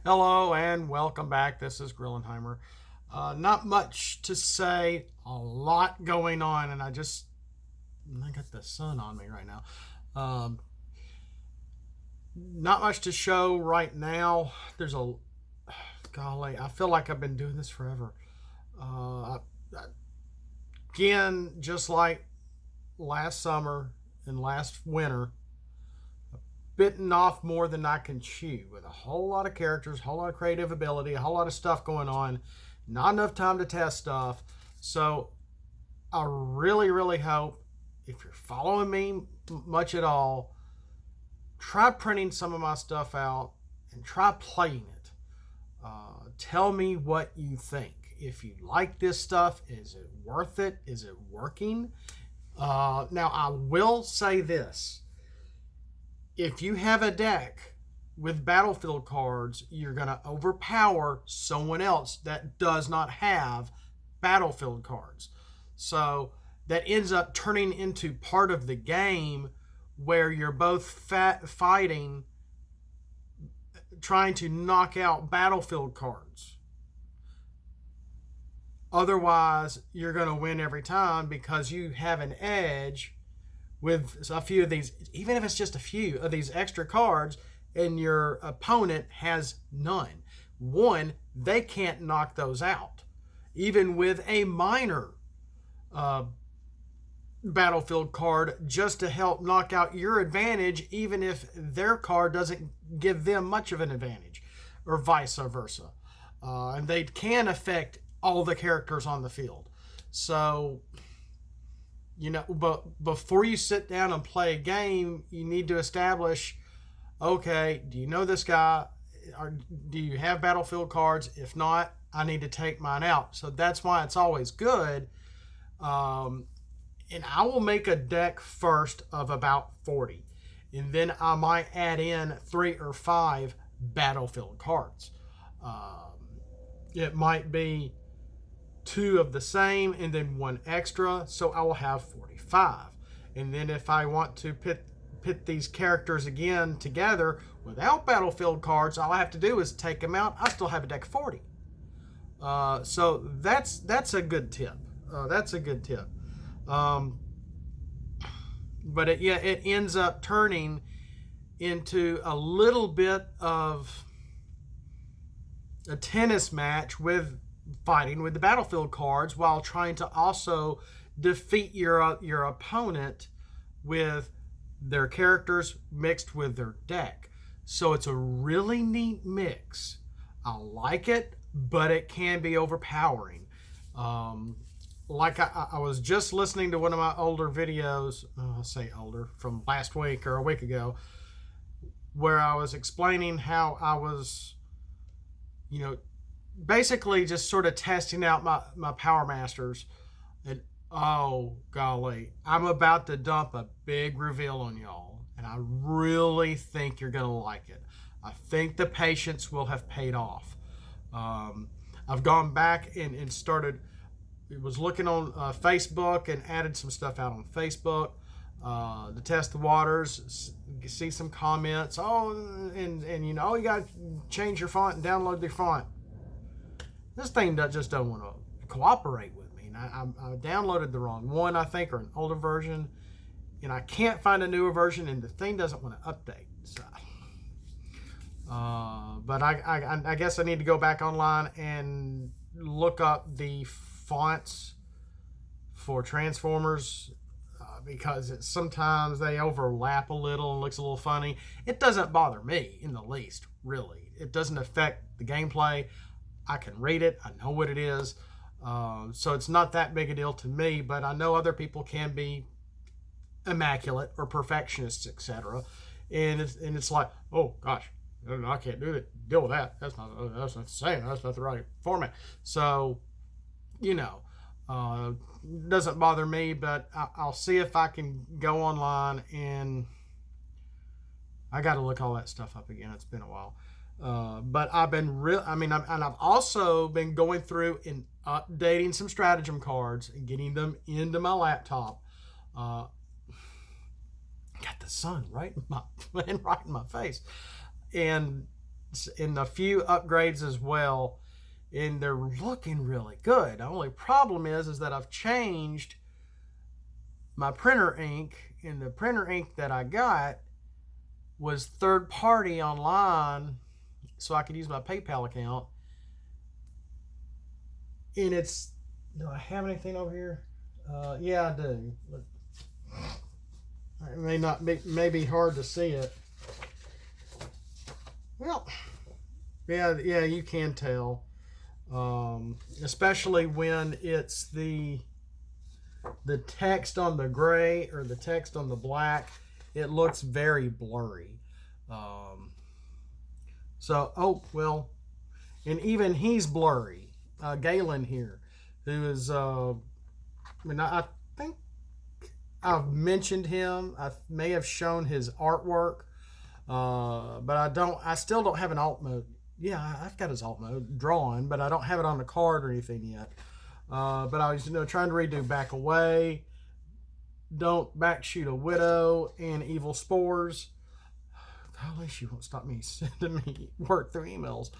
Hello and welcome back. This is Grillenheimer. Not much to say, a lot going on, and I got the sun on me right now. Not much to show right now. Golly, I feel like I've been doing this forever. Again, just like last summer and last winter, bitten off more than I can chew with a whole lot of characters, a whole lot of creative ability, a whole lot of stuff going on, not enough time to test stuff. So I really, really hope if you're following me much at all, try printing some of my stuff out and try playing it. Tell me what you think. If you like this stuff, is it worth it? Is it working? Now, I will say this. If you have a deck with battlefield cards, you're going to overpower someone else that does not have battlefield cards. So that ends up turning into part of the game where you're both fighting, trying to knock out battlefield cards. Otherwise, you're going to win every time because you have an edge with a few of these, even if it's just a few of these extra cards, and your opponent has none. One, they can't knock those out. Even with a minor battlefield card just to help knock out your advantage, even if their card doesn't give them much of an advantage, or vice versa. And they can affect all the characters on the field. So, but before you sit down and play a game, you need to establish, okay, do you know this guy? Or do you have battlefield cards? If not, I need to take mine out. So that's why it's always good. And I will make a deck first of about 40. And then I might add in 3 or 5 battlefield cards. It might be 2 of the same and then 1 extra, so I will have 45. And then if I want to pit these characters again together without battlefield cards, all I have to do is take them out. I still have a deck of 40. So that's a good tip. That's a good tip. But it ends up turning into a little bit of a tennis match with fighting with the battlefield cards while trying to also defeat your opponent with their characters mixed with their deck. So it's a really neat mix. I like it, but it can be overpowering. Like I was just listening to one of my older videos, I'll say older, from last week or a week ago, where I was explaining how I was, basically just sort of testing out my Power Masters. And oh golly, I'm about to dump a big reveal on y'all, and I really think you're gonna like it. I think the patience will have paid off. I've gone back and started, was looking on Facebook and added some stuff out on Facebook to test the waters, see some comments. And you got to change your font and download the font. This thing just doesn't want to cooperate with me. And I downloaded the wrong one, I think, or an older version, and I can't find a newer version, and the thing doesn't want to update. So, but I guess I need to go back online and look up the fonts for Transformers because sometimes they overlap a little and looks a little funny. It doesn't bother me in the least, really. It doesn't affect the gameplay. I can read it. I know what it is. So it's not that big a deal to me, but I know other people can be immaculate or perfectionists, etc. And it's like, oh gosh, I can't deal with that. That's not the same. That's not the right format. So, doesn't bother me, but I'll see if I can go online, and I got to look all that stuff up again. It's been a while. But I've been I've also been going through and updating some stratagem cards and getting them into my laptop. Got the sun right in my face, and in a few upgrades as well, and they're looking really good. The only problem is that I've changed my printer ink, and the printer ink that I got was third party online, so I could use my PayPal account. And it's, do I have anything over here? Yeah, I do. It may be hard to see it. Well, yeah, you can tell, especially when it's the text on the gray or the text on the black. It looks very blurry. So, oh well, and even he's blurry. Galen here, who is, I think I've mentioned him. I may have shown his artwork, but I still don't have an alt mode. Yeah, I've got his alt mode drawn, but I don't have it on the card or anything yet. But I was, trying to redo Back Away, Don't Back Shoot a Widow, and Evil Spores. Golly, she won't stop me sending me work through emails.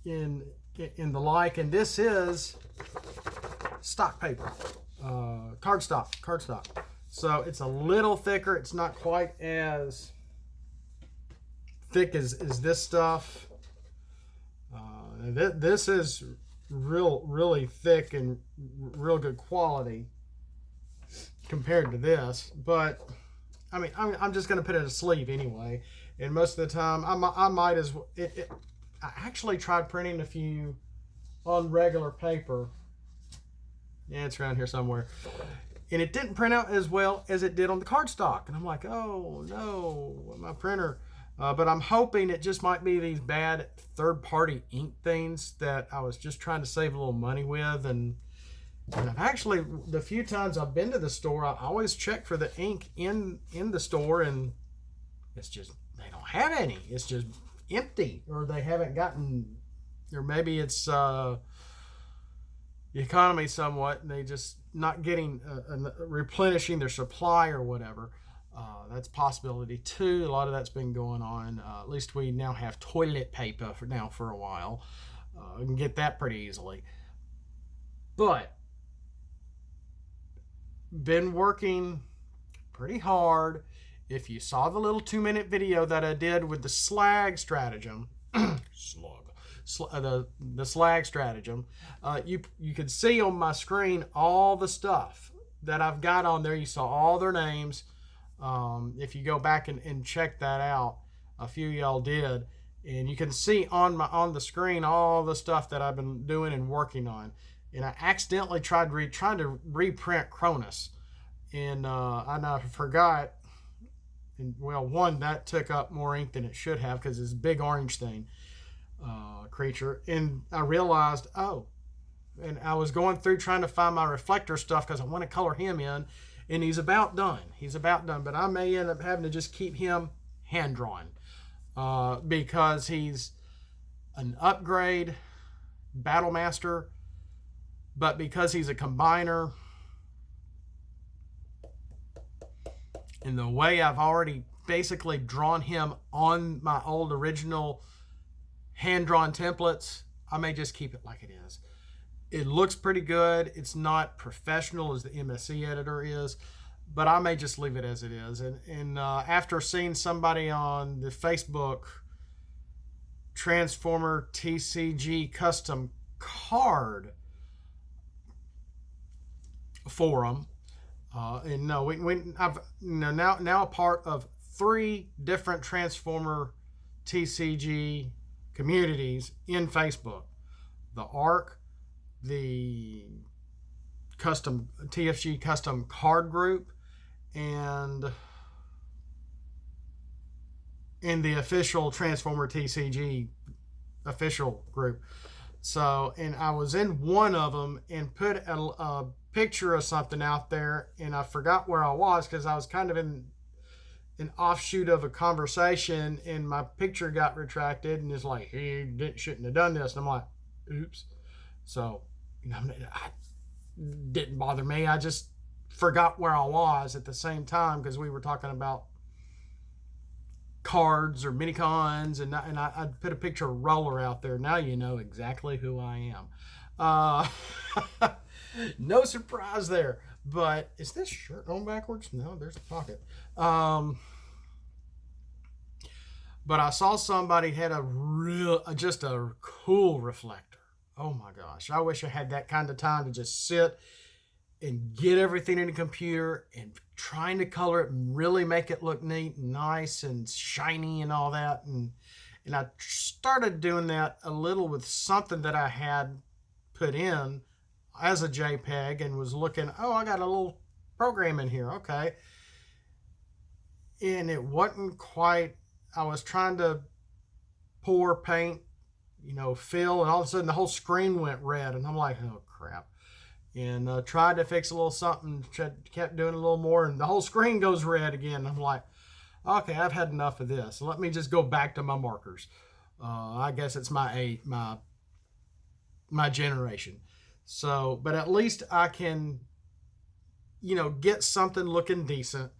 In the like, and this is stock paper, cardstock. So it's a little thicker. It's not quite as thick as this stuff. This is really thick and real good quality compared to this. But I'm just going to put it in a sleeve anyway. And most of the time, I might as well. I actually tried printing a few on regular paper. Yeah, it's around here somewhere. And it didn't print out as well as it did on the cardstock. And I'm like, oh no, my printer. But I'm hoping it just might be these bad third-party ink things that I was just trying to save a little money with. And I've actually, the few times I've been to the store, I always check for the ink in the store, and it's just, they don't have any. It's just empty, or they haven't gotten, or maybe it's the economy somewhat, and they just not getting replenishing their supply or whatever. That's a possibility too. A lot of that's been going on. At least we now have toilet paper for a while. We can get that pretty easily. But been working pretty hard. If you saw the little 2-minute video that I did with the slag stratagem, the slag stratagem, you could see on my screen all the stuff that I've got on there. You saw all their names. If you go back and check that out, a few of y'all did, and you can see on the screen all the stuff that I've been doing and working on. And I accidentally trying to reprint Cronus, and I forgot. And well, one, that took up more ink than it should have because it's a big orange thing creature. And I realized, and I was going through trying to find my reflector stuff because I want to color him in, and he's about done. But I may end up having to just keep him hand drawn because he's an upgrade battle master, but because he's a combiner, in the way I've already basically drawn him on my old original hand-drawn templates, I may just keep it like it is. It looks pretty good. It's not professional as the MSC editor is, but I may just leave it as it is. And after seeing somebody on the Facebook Transformer TCG Custom Card forum, I've now a part of 3 different Transformer TCG communities in Facebook: the ARC, the custom TFG Custom Card group, and the official Transformer TCG official group. So, and I was in one of them and put a picture of something out there, and I forgot where I was because I was kind of in an offshoot of a conversation, and my picture got retracted, and it's like, hey, shouldn't have done this. And I'm like, oops. So, it didn't bother me. I just forgot where I was at the same time because we were talking about cards or mini cons, and I put a picture of Roller out there. Now you know exactly who I am. No surprise there. But is this shirt on backwards? No, there's the pocket. But I saw somebody had just a cool reflector. Oh my gosh. I wish I had that kind of time to just sit and get everything in the computer and trying to color it and really make it look neat and nice and shiny and all that. And I started doing that a little with something that I had put in as a JPEG and was looking, oh, I got a little program in here. Okay. And it wasn't quite, I was trying to pour paint, fill, and all of a sudden the whole screen went red. And I'm like, oh, crap. And tried to fix a little something, kept doing a little more, and the whole screen goes red again. I'm like, okay, I've had enough of this. Let me just go back to my markers. I guess it's my generation. So, but at least I can, get something looking decent,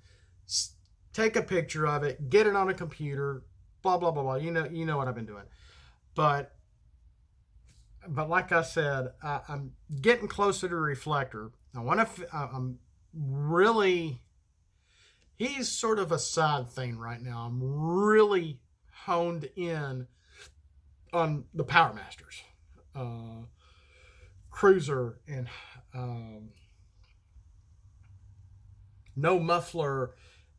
take a picture of it, get it on a computer, blah, blah, blah, blah. You know what I've been doing. But like I said, I'm getting closer to Reflector. I'm really, he's sort of a side thing right now. I'm really honed in on the Power Masters, Cruiser, and No Muffler,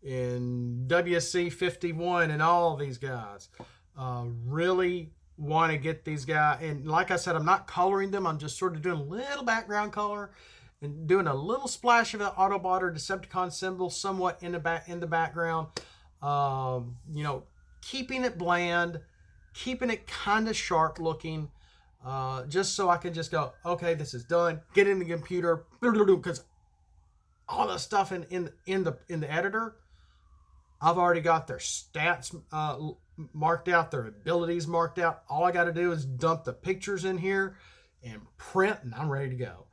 and WC51, and all these guys. Really want to get these guys, and like I said, I'm not coloring them. I'm just sort of doing a little background color and doing a little splash of an Autobot or Decepticon symbol somewhat in the background. Keeping it bland, keeping it kind of sharp looking, just so I can just go, okay, this is done. Get in the computer, because all the stuff in the editor, I've already got their stats marked out, their abilities marked out. All I got to do is dump the pictures in here and print, and I'm ready to go.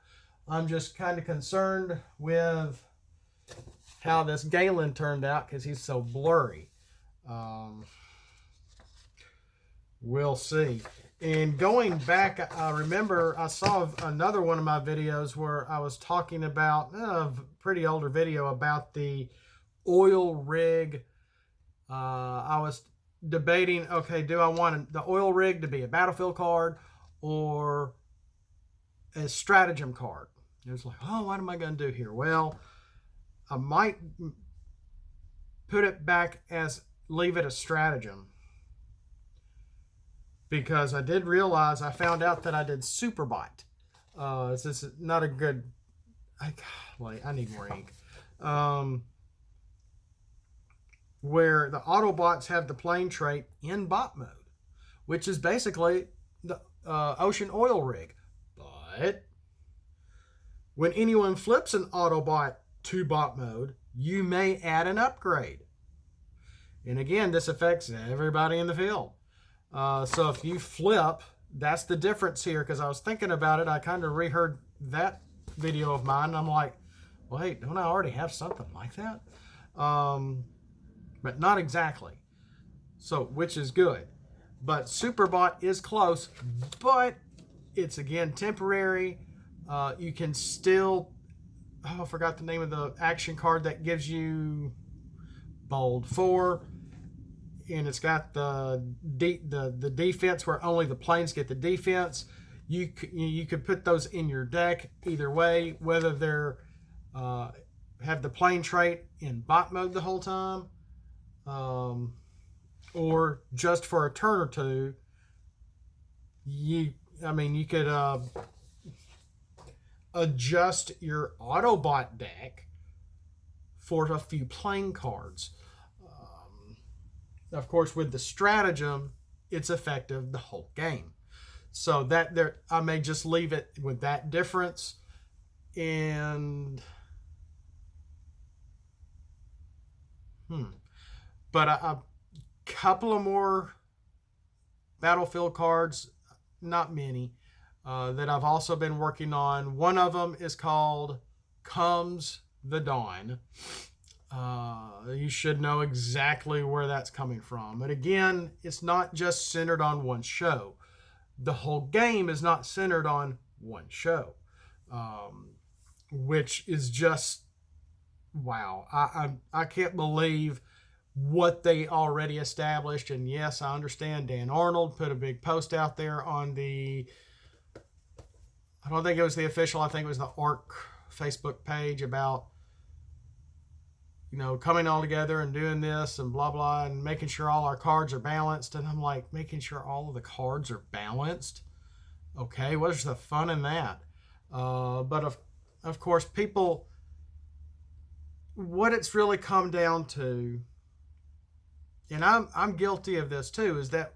I'm just kind of concerned with how this Galen turned out because he's so blurry. We'll see. And going back, I remember I saw another one of my videos where I was talking about a pretty older video about the oil rig. I was debating, okay, do I want the oil rig to be a battlefield card or a stratagem card? It was like, oh, what am I going to do here? Well, I might put it back leave it a stratagem, because I did realize, I found out that I did Superbot. This is not a good, I need more ink. Where the Autobots have the plane trait in bot mode, which is basically the ocean oil rig. But when anyone flips an Autobot to bot mode, you may add an upgrade. And again, this affects everybody in the field. So if you flip, that's the difference here, because I was thinking about it. I kind of reheard that video of mine, and I'm like, wait, don't I already have something like that? But not exactly. So, which is good. But Superbot is close, but it's, again, temporary. You can still, I forgot the name of the action card that gives you Bold 4. And it's got the defense where only the planes get the defense. You could put those in your deck either way, whether they're have the plane trait in bot mode the whole time, or just for a turn or two. You could adjust your Autobot deck for a few plane cards. Of course, with the stratagem, it's effective the whole game. So that there, I may just leave it with that difference. And but a couple of more battlefield cards, not many, that I've also been working on. One of them is called Comes the Dawn. You should know exactly where that's coming from. And again, it's not just centered on one show. The whole game is not centered on one show, which is just wow. I can't believe what they already established. And yes, I understand Dan Arnold put a big post out there on the, I don't think it was the official, I think it was the ARC Facebook page about, coming all together and doing this and blah, blah, and making sure all our cards are balanced. And I'm like, making sure all of the cards are balanced? Okay, what's the fun in that? But of course, people, what it's really come down to, and I'm guilty of this too, is that,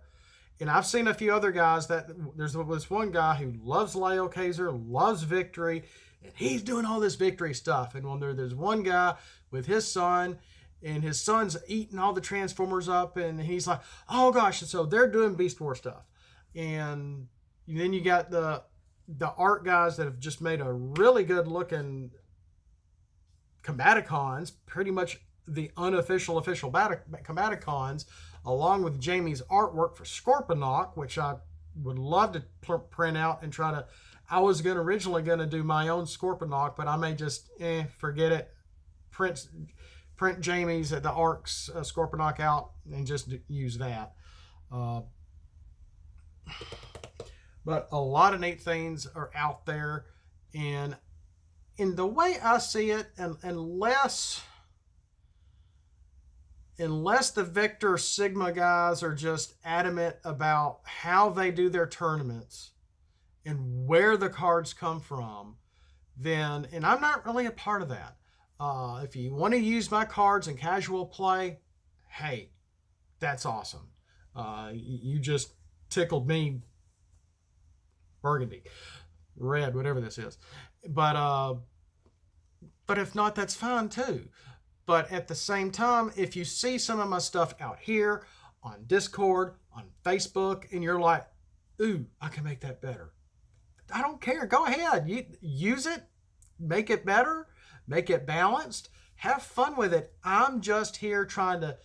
and I've seen a few other guys that there's this one guy who loves Leo Kaiser, loves victory, and he's doing all this victory stuff. And when there's one guy with his son, and his son's eating all the Transformers up, and he's like, oh gosh, and so they're doing Beast War stuff. And then you got the art guys that have just made a really good looking Combaticons, pretty much the unofficial official Combaticons, along with Jamie's artwork for Scorponok, which I would love to print out and try to. I was originally going to do my own Scorponok, but I may just forget it. Print Jamie's at the ARC's Scorponok out and just use that. But a lot of neat things are out there, and in the way I see it, and unless the Victor Sigma guys are just adamant about how they do their tournaments and where the cards come from, then, and I'm not really a part of that. If you want to use my cards in casual play, hey, that's awesome. You just tickled me, burgundy, red, whatever this is. But if not, that's fine too. But at the same time, if you see some of my stuff out here on Discord, on Facebook, and you're like, ooh, I can make that better, I don't care. Go ahead. You use it, make it better, make it balanced, have fun with it. I'm just here trying to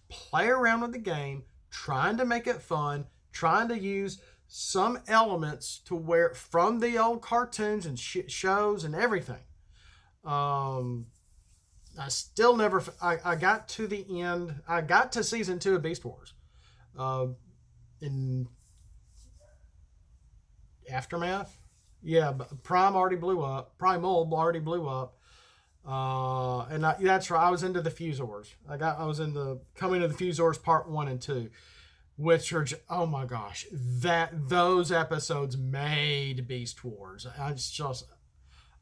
play around with the game, trying to make it fun, trying to use some elements to where from the old cartoons and shows and everything. I still never, I got to the end, I got to season 2 of Beast Wars. In Aftermath? Yeah, but Primal already blew up. And that's right, I was into the Fusors. I was in the Coming to the Fusors Part 1 and 2, which are, oh my gosh, those episodes made Beast Wars. It's just,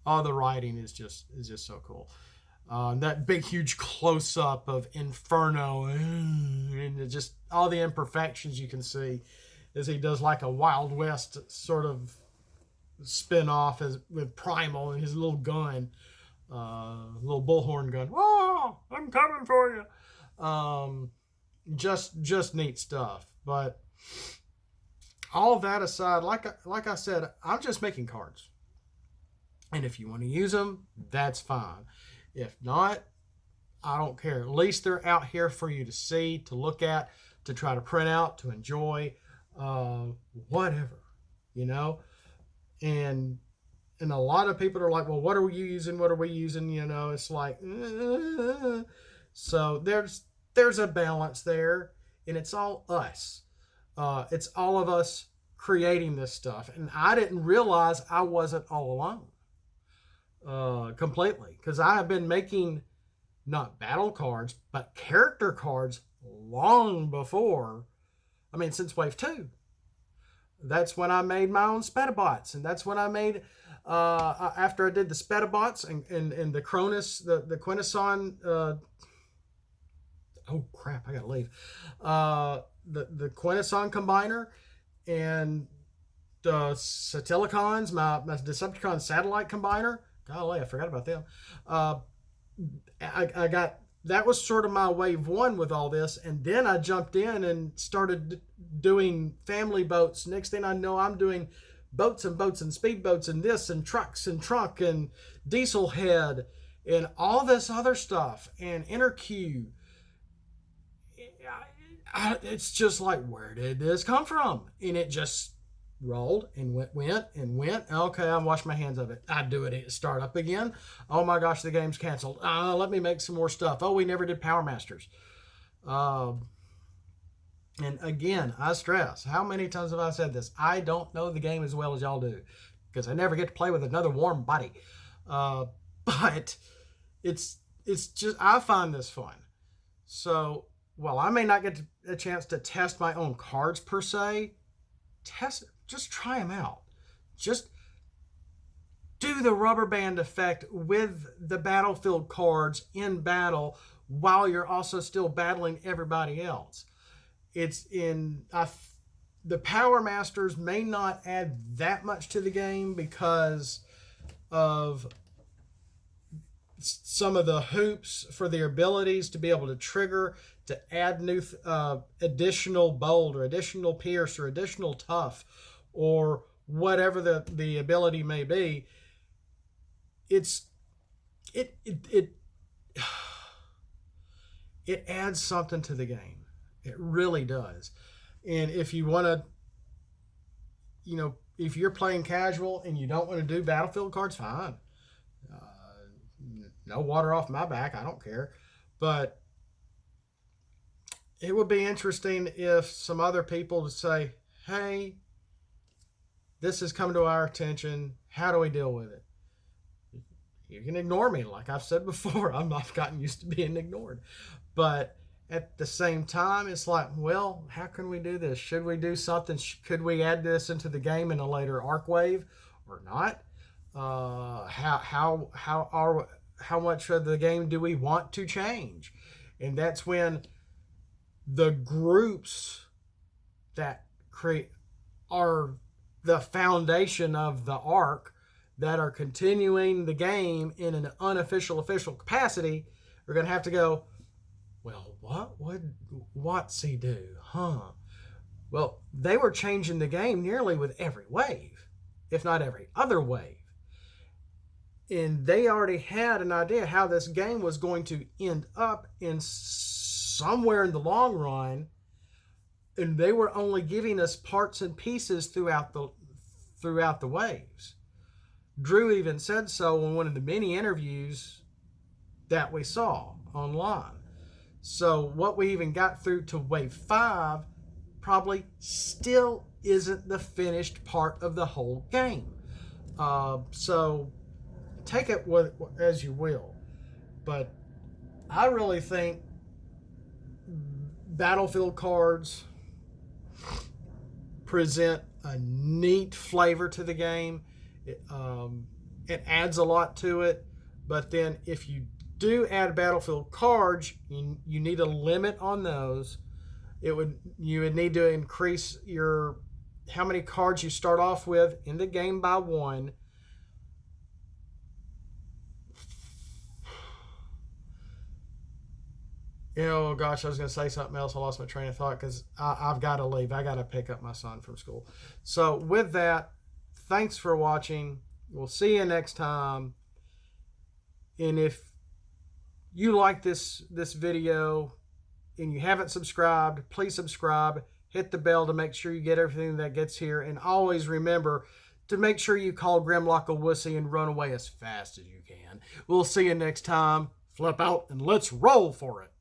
the writing is just so cool. That big, huge close-up of Inferno and just all the imperfections you can see as he does like a Wild West sort of spin-off with Primal and his little gun, little bullhorn gun. Oh, I'm coming for you. Just neat stuff. But all that aside, like I said, I'm just making cards. And if you want to use them, that's fine. If not, I don't care. At least they're out here for you to see, to look at, to try to print out, to enjoy, whatever, And a lot of people are like, well, what are you using? What are we using? It's like, So there's a balance there, and it's all us. It's all of us creating this stuff. And I didn't realize I wasn't all alone. Completely, because I have been making not battle cards but character cards long before, since Wave 2. That's when I made my own Spetabots, and that's when I made after I did the Spetabots and the Cronus, the Quintesson, oh crap, I gotta leave, the Quintesson Combiner and the Satellicons, my Decepticon Satellite Combiner. Golly, I forgot about them. I got, that was sort of my wave 1 with all this, and then I jumped in and started doing family boats. Next thing I know, I'm doing boats and speedboats and this and trucks and trunk and diesel head and all this other stuff and interqueue. It's just like, where did this come from? And it just rolled and went and went. Okay, I wash my hands of it. I do it. Start up again. Oh my gosh, the game's canceled. Let me make some more stuff. Oh, we never did Power Masters. And again, I stress, how many times have I said this? I don't know the game as well as y'all do, because I never get to play with another warm body. But it's just, I find this fun. So while I may not get a chance to test my own cards per se, just try them out. Just do the rubber band effect with the battlefield cards in battle while you're also still battling everybody else. The Power Masters may not add that much to the game because of some of the hoops for the abilities to be able to trigger, to add new additional bold or additional pierce or additional tough or whatever the ability may be. It adds something to the game. It really does. And if you want to, if you're playing casual and you don't want to do battlefield cards, fine. No water off my back. I don't care. But it would be interesting if some other people would say, hey, this has come to our attention. How do we deal with it? You can ignore me. Like I've said before, I've gotten used to being ignored. But at the same time, it's like, well, how can we do this? Should we do something? Could we add this into the game in a later arc wave or not? How much of the game do we want to change? And that's when the groups that are the foundation of the arc that are continuing the game in an unofficial official capacity are going to have to go, well, what would WotC do? Well, they were changing the game nearly with every wave, if not every other wave. And they already had an idea how this game was going to end up in somewhere in the long run. And they were only giving us parts and pieces throughout the waves. Drew even said so in one of the many interviews that we saw online. So what we even got through to wave 5 probably still isn't the finished part of the whole game. So take it as you will. But I really think battlefield cards present a neat flavor to the game. It adds a lot to it. But then if you do add battlefield cards, you need a limit on those. You would need to increase how many cards you start off with in the game by 1. Oh gosh, I was going to say something else. I lost my train of thought because I've got to leave. I got to pick up my son from school. So with that, thanks for watching. We'll see you next time. And if you like this video and you haven't subscribed, please subscribe. Hit the bell to make sure you get everything that gets here. And always remember to make sure you call Grimlock a wussy and run away as fast as you can. We'll see you next time. Flip out and let's roll for it.